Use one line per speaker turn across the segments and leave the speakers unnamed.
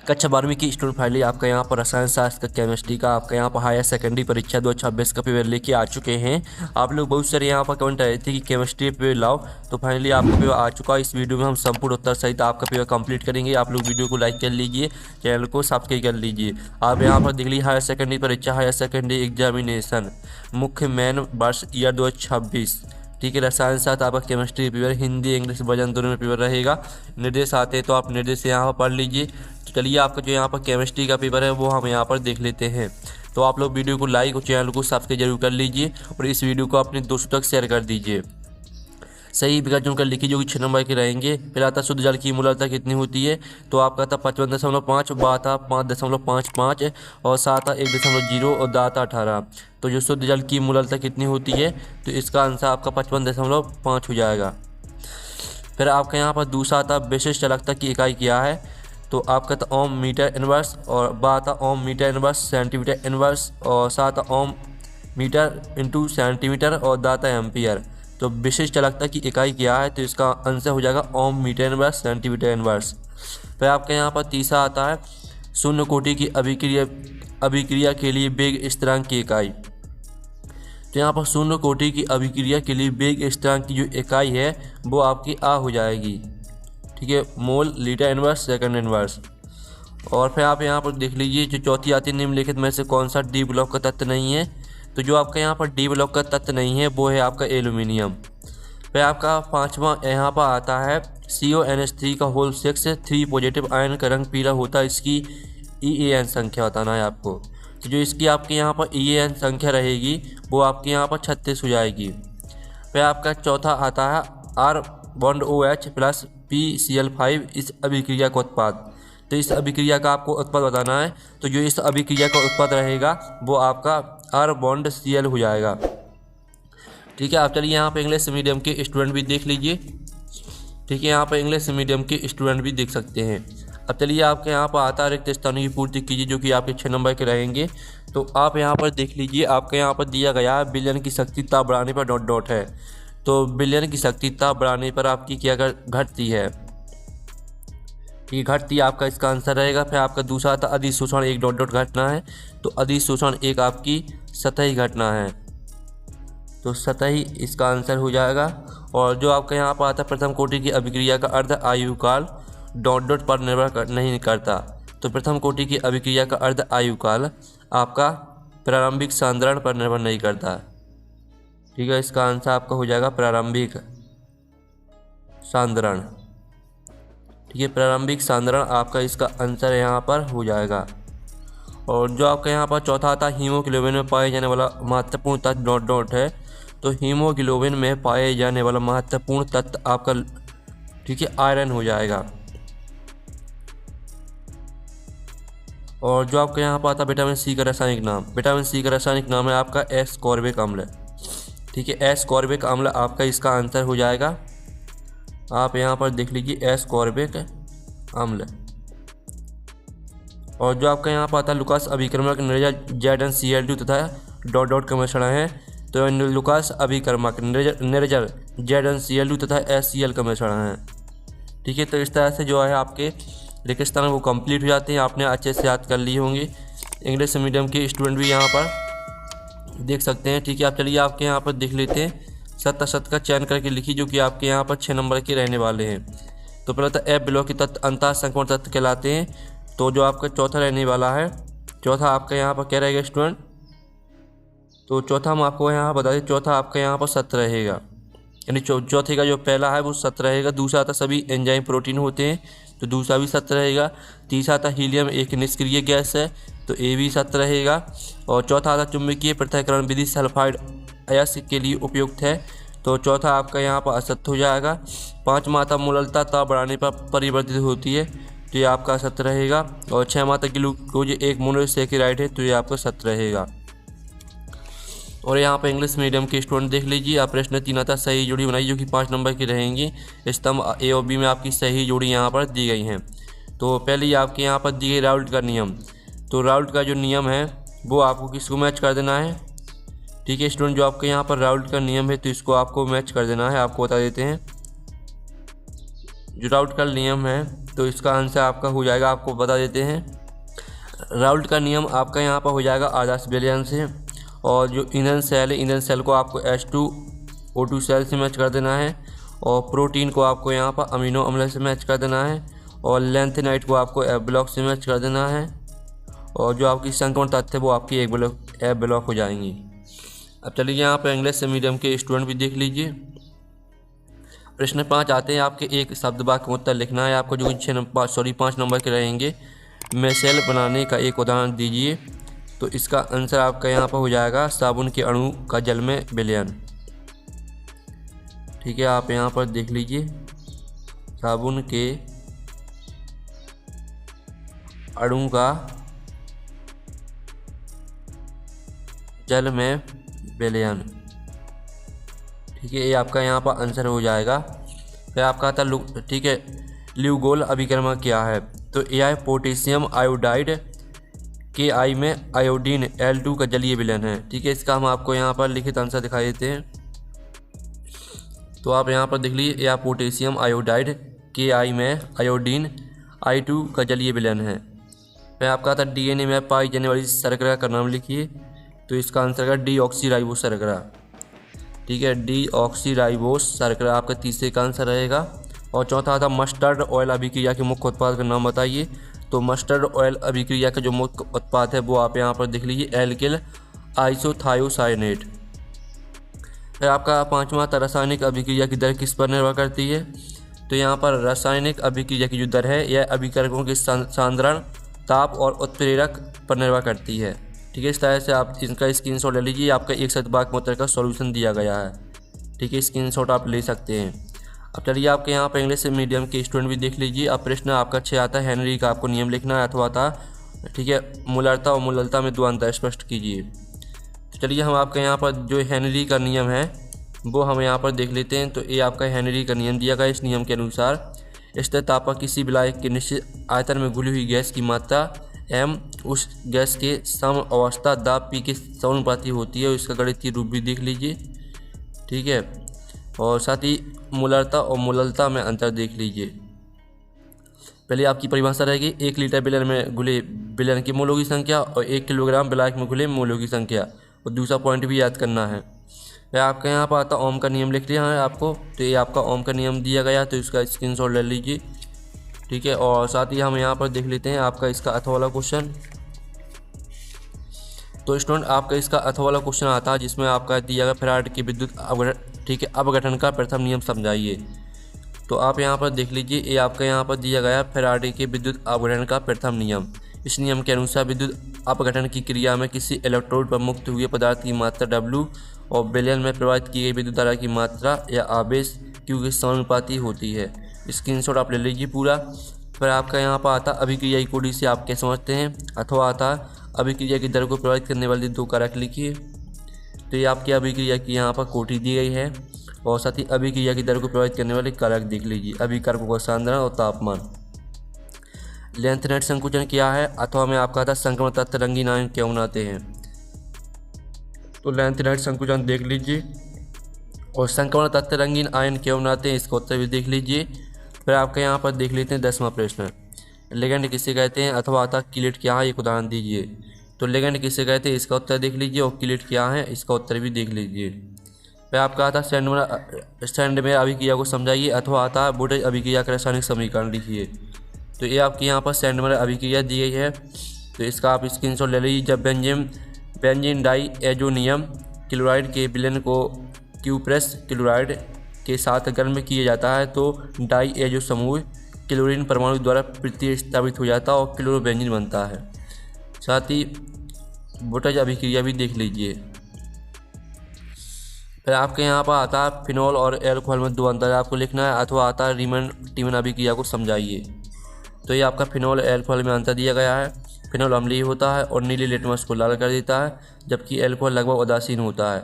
कक्षा 12वीं की स्टूडेंट फाइनली आपका यहाँ पर रसायन शास्त्र का, केमिस्ट्री का आपका यहाँ पर हायर सेकेंडरी परीक्षा 2026 का पेपर लेके आ चुके हैं। आप लोग बहुत सारे यहाँ पर कमेंट आए थे कि केमिस्ट्री पेपर लाओ, तो फाइनली आपका पेपर आ चुका है। इस वीडियो में हम संपूर्ण उत्तर सहित आपका पेपर कंप्लीट करेंगे। आप लोग वीडियो को लाइक कर लीजिए, चैनल को सब्सक्राइब कर लीजिए। आप यहाँ पर देख लीजिए हायर सेकेंडरी परीक्षा, हायर सेकेंडरी एग्जामिनेशन मुख्य मेन वर्ष ईयर 2026। ठीक है, रसायन शास्त्र आपका chemistry paper Hindi English version दोनों में पेपर रहेगा। निर्देश आते हैं तो आप निर्देश यहाँ पर पढ़ लीजिए। तो चलिए आपका जो यहाँ पर केमिस्ट्री का पेपर है वो हम यहाँ पर देख लेते हैं। तो आप लोग वीडियो को लाइक और चैनल को सब्सक्राइब जरूर कर लीजिए और इस वीडियो को अपने दोस्तों तक शेयर कर दीजिए। सही विकल्प चुनकर लिखिए जो कि 6 नंबर के रहेंगे। पहला था शुद्ध जल की मूलता कितनी होती है, तो आपका था 55.5, बा था 5.55 और सा था 1.0 और दा था 18। तो जो शुद्ध जल की मूलता कितनी होती है, तो इसका आंसर आपका 55.5 हो जाएगा। फिर आपका यहाँ पर दूसरा था विशिष्ट चालकता की इकाई क्या है, तो आपका था ओम मीटर इनवर्स और बा था ओम मीटर इनवर्स सेंटीमीटर इनवर्स और सा था ओम मीटर इंटू सेंटीमीटर और दा था एम्पियर। तो विशिष्ट चालकता की इकाई क्या है, तो इसका आंसर हो जाएगा ओम मीटर इनवर्स सेंटीमीटर इनवर्स। फिर आपके यहाँ पर तीसरा आता है शून्य कोटि की अभिक्रिया के लिए वेग स्थिरांक की इकाई। तो यहाँ पर शून्य कोटि की अभिक्रिया के लिए वेग स्थिरांक की जो इकाई है वो आपकी आ हो जाएगी। ठीक है, mole litre inverse second inverse. और फिर आप यहाँ पर देख लीजिए जो चौथी आती है निम्नलिखित में से कौन सा डी ब्लॉक का तत्व नहीं है, तो जो आपका यहाँ पर डी ब्लॉक का तत्व नहीं है वो है आपका एल्यूमिनियम। फिर आपका पाँचवा यहाँ पर आता है CONH3 का होल 6 पॉजिटिव आयन का रंग पीला होता है, इसकी EAN संख्या बताना है आपको। तो जो इसकी आपके यहाँ पर EAN संख्या रहेगी वो आपके यहाँ पर 36 हो जाएगी। फिर आपका चौथा आता है R bond OH plus PCl5 इस अभिक्रिया का उत्पाद। तो इस अभिक्रिया का आपको उत्पाद बताना है, तो जो इस अभिक्रिया का उत्पाद रहेगा वो आपका R बॉन्ड Cl हो जाएगा। ठीक है, आप चलिए यहाँ पे इंग्लिश मीडियम के स्टूडेंट भी देख लीजिए। ठीक है, यहाँ पर इंग्लिश मीडियम के स्टूडेंट भी देख सकते हैं। अब चलिए आपके यहाँ पर आता है रिक्त स्थानों की पूर्ति कीजिए जो कि आपके 6 नंबर के रहेंगे। तो आप यहाँ पर देख लीजिए, आपके यहाँ पर दिया गया है बिलियन की शक्ति ताप बढ़ाने पर डॉट डॉट है। तो बिलियन की शक्ति ताप बढ़ाने पर आपकी क्या घटती है, ये घटती आपका इसका आंसर रहेगा। फिर आपका दूसरा था अधिशोषण एक डॉट डॉट घटना है, तो अधिशोषण एक आपकी सतही घटना है, तो सतही इसका आंसर हो जाएगा। और जो आपका यहाँ पर आता है प्रथम कोटि की अभिक्रिया का अर्ध आयुकाल डॉट डॉट पर निर्भर नहीं करता। तो प्रथम कोटि की अभिक्रिया का अर्ध आयुकाल आपका प्रारंभिक सांद्रण पर निर्भर नहीं करता। ठीक है, इसका आंसर आपका हो जाएगा प्रारंभिक सांद्रण। ठीक है, प्रारंभिक सांद्रण आपका इसका आंसर यहाँ पर हो जाएगा। और जो आपका यहाँ पर चौथा आता है हीमोग्लोबिन में पाए जाने वाला महत्वपूर्ण तत्व डॉट डॉट है, तो हीमोग्लोबिन में पाए जाने वाला महत्वपूर्ण तत्व आपका ठीक है आयरन हो जाएगा। और जो आपका यहाँ पर आता है विटामिन सी का रासायनिक नाम, विटामिन सी का रासायनिक नाम है आपका एस्कॉर्बिक अम्ल। ठीक है, एस्कॉर्बिक अम्ल आपका इसका आंसर हो जाएगा। आप यहाँ पर देख लीजिए एस्कॉर्बिक अम्ल। और जो आपका यहाँ पर आता है लुकास अभिकर्मक निर्जल ZnCl2 तथा डॉट डॉट का मिश्रण है, तो लुकास अभिकर्मक निर्जल ZnCl2 तथा HCl का मिश्रण है। ठीक है, तो इस तरह से जो है आपके रेगिस्तान वो कंप्लीट हो जाते हैं। आपने अच्छे से याद कर लिए होंगे। इंग्लिश मीडियम के स्टूडेंट भी यहाँ पर देख सकते हैं। ठीक है, आप चलिए आपके यहाँ पर देख लेते हैं। सत्ता शत का चयन करके लिखिए जो कि आपके यहाँ पर 6 नंबर के रहने वाले हैं। तो पहला था F ब्लॉक के तत्व अंतः संक्रमण तत्व कहलाते हैं। तो जो आपका चौथा रहने वाला है, चौथा आपका यहाँ पर क्या रहेगा स्टूडेंट, तो चौथा हम आपको यहाँ बता दें, चौथा आपका यहाँ पर सत्य रहेगा। यानी चौथे का जो पहला है वो सत्य रहेगा। दूसरा था सभी एंजाइम प्रोटीन होते हैं, तो दूसरा भी सत्य रहेगा। तीसरा था हीलियम एक निष्क्रिय गैस है, तो ए भी सत्य रहेगा। और चौथा था चुंबकीय पृथक्करण विधि सल्फाइड अयस्क के लिए उपयुक्त है, तो चौथा आपका यहाँ पर असत्य हो जाएगा। पाँचवा था मूललता ताप बढ़ाने पर परिवर्तित होती है, तो ये आपका सत्य रहेगा। और 6वां था ग्लूकोज एक मोनोसैकेराइड है, तो ये आपका सत्य रहेगा। और यहाँ पर इंग्लिश मीडियम के स्टूडेंट देख लीजिए। आप प्रश्न 3 आता सही जोड़ी बनाई जो कि 5 नंबर की रहेंगी। स्तंभ ए और बी में आपकी सही जोड़ी यहाँ पर दी गई हैं। तो पहले आपके यहाँ पर दी गई राउल्ट का नियम, तो राउल्ट का जो नियम है वो आपको किसको मैच कर देना है। ठीक है स्टूडेंट, जो आपके यहाँ पर राउल्ट का नियम है तो इसको आपको मैच कर देना है। आपको बता देते हैं जो राउल्ट का नियम है तो इसका आंसर आपका हो जाएगा, आपको बता देते हैं, राउल्ट का नियम आपका यहाँ पर हो जाएगा आदर्श विलयन से। और जो ईंधन सेल है, ईंधन सेल को आपको H2O2 सेल से मैच कर देना है, और प्रोटीन को आपको यहाँ पर अमीनो अम्ल से मैच कर देना है, और लेंथेनाइट को आपको F ब्लॉक से मैच कर देना है, और जो आपकी संक्रमण तथ्य वो आपकी F ब्लॉक हो जाएंगी। अब चलिए यहाँ पर इंग्लिश से मीडियम के स्टूडेंट भी देख लीजिए। प्रश्न 5 आते हैं आपके, एक शब्द वाक्य में उत्तर लिखना है आपको, जो 5 नंबर के रहेंगे। मिसाइल बनाने का एक उदाहरण दीजिए। तो इसका आंसर आपका यहाँ पर हो जाएगा साबुन के अणु का जल में विलयन। ठीक है, आप यहाँ पर देख लीजिए, साबुन के अणु का जल में विलयन। ठीक है, ये आपका यहाँ पर आंसर हो जाएगा। फिर आपका था ठीक है, ल्यूगोल अभिक्रमण क्या है? तो यह है पोटेशियम आयोडाइड के आई में आयोडीन L2 का जलीय विलयन है। ठीक है, इसका हम आपको यहाँ पर लिखित आंसर दिखाई देते हैं। तो आप यहाँ पर देख लीजिए, यह पोटेशियम आयोडाइड के आई में आयोडीन I2 का जलीय विलयन है। फिर आपका था DNA में पाई जाने वाली शर्करा का नाम लिखिए। तो इसका आंसर है डीऑक्सीराइबोस शर्करा। ठीक है, डीऑक्सीराइबोस शर्करा आपका तीसरे का आंसर रहेगा। और चौथा था मस्टर्ड ऑयल अभिक्रिया के मुख्य उत्पाद का नाम बताइए। तो मस्टर्ड ऑयल अभिक्रिया का जो मुख्य उत्पाद है वो आप यहाँ पर देख लीजिए, एल्किल आइसोथायोसाइनेट। फिर आपका 5वां था रासायनिक अभिक्रिया की दर किस पर निर्भर करती है? तो यहाँ पर रासायनिक अभिक्रिया की जो दर है यह अभिकारकों के सांद्रण, ताप और उत्प्रेरक पर निर्भर करती है। ठीक है, इस तरह से आप इनका स्क्रीनशॉट ले लीजिए, आपका एक शब्द वाक्य में उत्तर का सॉल्यूशन दिया गया है। ठीक है, स्क्रीनशॉट आप ले सकते हैं। अब चलिए आपके यहाँ पर इंग्लिश मीडियम के स्टूडेंट भी देख लीजिए। अब प्रश्न आपका 6 आता है, हेनरी का आपको नियम लिखना है अथवा था। ठीक है, मूलरता और मूललता में दो अंतर स्पष्ट कीजिए। तो चलिए हम आपके यहाँ पर जो हेनरी का नियम है वो हम यहाँ पर देख लेते हैं। तो ये आपका हेनरी का नियम दिया गया। इस नियम के अनुसार स्थिर तापमान किसी विलायक के निश्चित आयतन में घुली हुई गैस की मात्रा m उस गैस के सम अवस्था दाब P के समानुपाती होती है। और इसका गणितीय रूप भी देख लीजिए। ठीक है, और साथ ही मूलरता और मूललता में अंतर देख लीजिए। पहले आपकी परिभाषा रहेगी, 1 लीटर विलयन में घुले विलयन की मोलों की संख्या और 1 किलोग्राम विलायक में घुले मोलों की संख्या। और दूसरा पॉइंट भी याद करना है। फिर आपके यहाँ पर आता ओम का नियम लिख लिया है आपको। तो ये आपका ओम का नियम दिया गया, तो इसका स्क्रीनशॉट ले लीजिए। ठीक है, और साथ ही हम यहाँ पर देख लेते हैं आपका इसका अथवा वाला क्वेश्चन। तो स्टूडेंट आपका इसका अथवा वाला क्वेश्चन आता है जिसमें आपका दिया गया फैराडे के विद्युत अपघटन का प्रथम नियम समझाइए। तो आप यहाँ पर देख लीजिए, ये आपका यहाँ पर दिया गया फैराडे के विद्युत अपघटन का प्रथम नियम। इस नियम के अनुसार विद्युत अपघटन की क्रिया में किसी इलेक्ट्रोड पर मुक्त हुए पदार्थ की मात्रा W और विलयन में प्रवाहित की गई विद्युत धारा की मात्रा या आवेश Q के समानुपाती होती है। स्क्रीनशॉट आप ले लीजिए पूरा। फिर आपका यहाँ पर आता अभिक्रिया की कोटि से आप क्या समझते हैं? अथवा आता अभिक्रिया की दर को प्रभावित करने वाले दो कारक लिखिए। तो ये आपकी अभिक्रिया की यहाँ पर कोटि दी गई है। और साथ ही अभिक्रिया की दर को प्रभावित करने वाले कारक देख लीजिए, अभिकारकों का सांद्रण और तापमान। लेंथेनाइट संकुचन क्या है? अथवा में आपका था संक्रमण तत्व रंगीन आयन क्यों बनाते हैं? तो लेंथेनाइट संकुचन देख लीजिए। और संक्रमण तत्व रंगीन आयन क्यों बनाते हैं, इसका उत्तर भी देख लीजिए। फिर आपके यहाँ पर देख लेते हैं 10वां प्रश्न, लिगेंड किसे कहते हैं? अथवा आता कीलेट क्या है, एक उदाहरण दीजिए। तो लिगेंड किसे कहते हैं, इसका उत्तर देख लीजिए। और कीलेट क्या है, इसका उत्तर भी देख लीजिए। फिर आपका आता स्टैंड में अभिक्रिया को समझाइए। अथवा आता वोल्टेज अभिक्रिया का रासायनिक समीकरण लिखिए। तो ये आपकी यहाँ पर स्टैंड में अभिक्रिया दी गई है। तो इसका आप स्क्रीनशॉट ले लीजिए। जब बेंजीन डाई एजोनियम क्लोराइड के विलयन को क्यूप्रेस क्लोराइड के साथ गर्म किया जाता है तो डाई एजो समूह क्लोरीन परमाणु द्वारा प्रतिस्थापित हो जाता है और क्लोरोबेंजीन बनता है। साथ ही वोल्टेज अभिक्रिया भी देख लीजिए। फिर आपके यहाँ पर आता है फिनॉल और एल्कोहल में दो अंतर आपको लिखना है। अथवा आता है रीमन टीमन अभिक्रिया को समझाइए। तो ये आपका फिनॉल एल्कोहल में अंतर दिया गया है। फिनॉल अम्लीय होता है और नीले लिटमस को लाल कर देता है, जबकि एल्कोहल लगभग उदासीन होता है।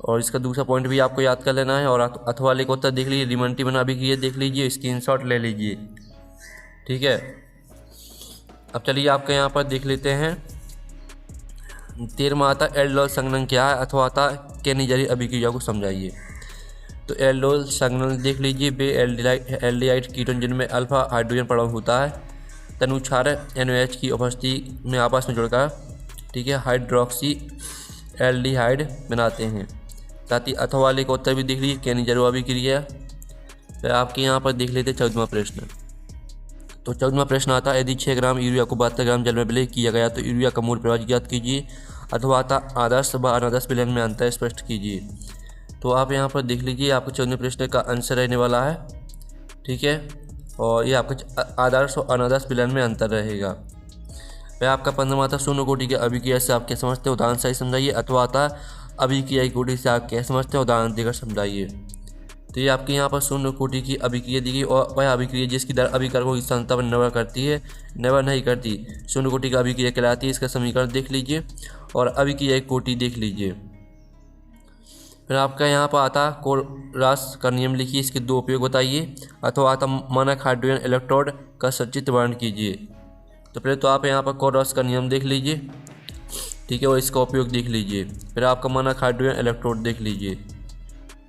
और इसका दूसरा पॉइंट भी आपको याद कर लेना है। और अथवा वाले को उत्तर देख लीजिए, रीमन टीमन अभिक्रिया देख लीजिए, स्क्रीनशॉट ले लीजिए। ठीक है, अब चलिए आपके यहाँ पर देख लेते हैं 13वां आता एल्डोल संघनन क्या है? अथवा आता केनिजरी अभिक्रिया को समझाइए। तो एल्डोल संघनन देख लीजिए, बे एल्डिहाइड कीटोन जिनमें अल्फा हाइड्रोजन परमाणु होता है, तनुक्षार NOH की उपस्थिति में आपस में जुड़कर, ठीक है, हाइड्रोक्सी एल्डिहाइड बनाते हैं। साथ ही अथवा वाले का उत्तर भी देख लीजिए, केनिज़रो अभिक्रिया। फिर आपके यहाँ पर देख लेते 14वां प्रश्न। तो 14वां प्रश्न आता है, यदि 6 ग्राम यूरिया को 72 ग्राम जल में विलय किया गया तो यूरिया का मूल प्रभाव ज्ञात कीजिए, अथवा आदर्श व अनादर्श विलयन में अंतर स्पष्ट कीजिए। तो आप यहाँ पर देख लीजिए, आपके 14वें प्रश्न का आंसर रहने वाला है, ठीक है, और ये आपका आदर्श और अनादर्श विलयन में अंतर रहेगा। वह आपका 15वां आता शून्य कोटि के अभिक्रिया से आप क्या समझते हो, उदाहरण सही समझाइए, अथवा आता अभिक्रिया की कोटि से आप क्या समझते हो, उदाहरण देकर समझाइए। तो ये आपके यहाँ पर शून्य कोटि की अभिक्रिया दी गई, और वह अभिक्रिया जिसकी दर अभिकारकों की सांद्रता पर निर्भर करती है, निर्भर नहीं करती, शून्य कोटि का अभिक्रिया कहलाती है। इसका समीकरण देख लीजिए और अभिक्रिया की कोटि देख लीजिए। फिर आपका यहाँ पर आता कोलरास का नियम लिखिए, इसके 2 उपयोग बताइए, अथवा आता मानक हाइड्रोजन इलेक्ट्रोड का सचित्र वर्णन कीजिए। तो पहले तो आप यहाँ पर कोलरास का नियम देख लीजिए, ठीक है, और इसका उपयोग देख लीजिए। फिर आपका मानक हाइड्रोजन इलेक्ट्रोड देख लीजिए,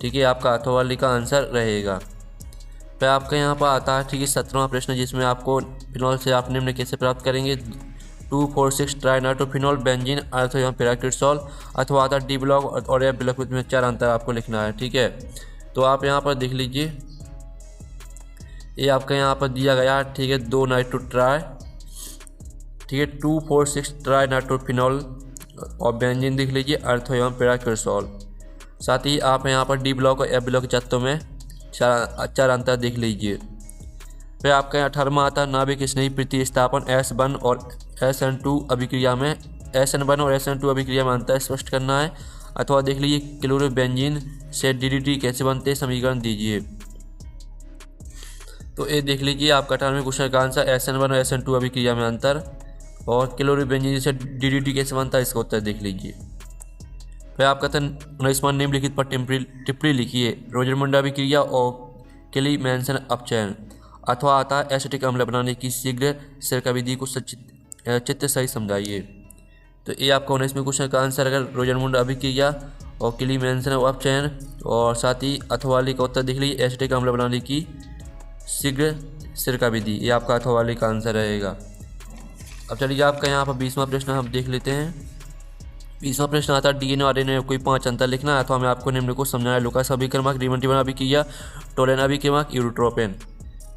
ठीक है, आपका अथवा वाले का आंसर रहेगा। फिर आपका यहाँ पर आता है, ठीक है, 17वां प्रश्न, जिसमें आपको फिनॉल से आप निम्न कैसे प्राप्त करेंगे, 2,4,6 ट्राइनाइट्रोफिनॉल बेंजीन अर्थ एवं पैराक्रिसॉल, अथवा आता डी ब्लॉक और एफ ब्लॉक में 4 अंतर आपको लिखना है, ठीक है। तो आप यहाँ पर देख लीजिए, ये आपका यहाँ पर दिया गया, ठीक है, 2 नाइट्रो ट्राई, ठीक है, 2,4,6 ट्राइनाइट्रोफिनॉल और बेंजीन देख लीजिए अर्थ एवं पैराक्रिसॉल। साथ ही आप यहाँ पर डी ब्लॉक और एफ ब्लॉक तत्वों में 4 अंतर देख लीजिए। फिर आपका 18वां आता है नाभिक स्नेही प्रतिस्थापन S1 और SN2 अभिक्रिया में, SN1 और SN2 अभिक्रिया में अंतर स्पष्ट करना है, अथवा देख लीजिए क्लोरोबेंजीन से DDT कैसे बनते, समीकरण दीजिए। तो ये देख लीजिए आपका 18वें क्वेश्चन का आंसर, SN1 और SN2 अभिक्रिया में अंतर, और क्लोरोबेंजीन से DDT कैसे बनता है, इसका उत्तर देख लीजिए। फिर आपका 19वां निम्नलिखित पर टिप्पणी लिखिए, रोजरमुंड अभिक्रिया और किली मैंसन अपचयन, अथवा आता है एसिटिक अम्ल बनाने की शीघ्र सिरका विधि को चित्त सही समझाइए। तो ये आपका 19वें क्वेश्चन का आंसर अगर रोजरमुंड अभिक्रिया और किली मैंसन अपचयन, और साथ ही अथवा वाले का उत्तर देख लीजिए, एसिटिक अम्ल बनाने की शीघ्र सिरका विधि, ये आपका अथवा वाले का आंसर रहेगा। अब चलिए आपका यहाँ पर 20वां प्रश्न हम देख लेते हैं। 20वां प्रश्न आता है, DNA और RNA में कोई 5 अंतर लिखना है, अथवा मैं आपको निम्न को समझाना है, लुकास अभिक्रमक, रिमंटिवन अभिक्रिया, टोलेन अभिक्रमक, यूरोट्रोपिन।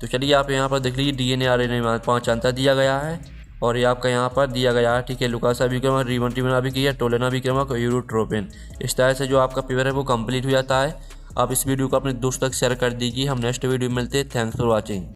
तो चलिए आप यहाँ पर देख लीजिए, DNA RNA में 5 अंतर दिया गया है, और ये आपका यहाँ पर दिया गया है, ठीक है, लुकास अभिक्रमक, रिमंटिवन अभिक्रिया, टोलेन अभिक्रमक और यूरोट्रोपिन। इस तरह से जो आपका पेपर है वो कंप्लीट हो जाता है। आप इस वीडियो को अपने दोस्तों तक शेयर कर दीजिए। हम नेक्स्ट वीडियो में मिलते हैं। Thanks for watching.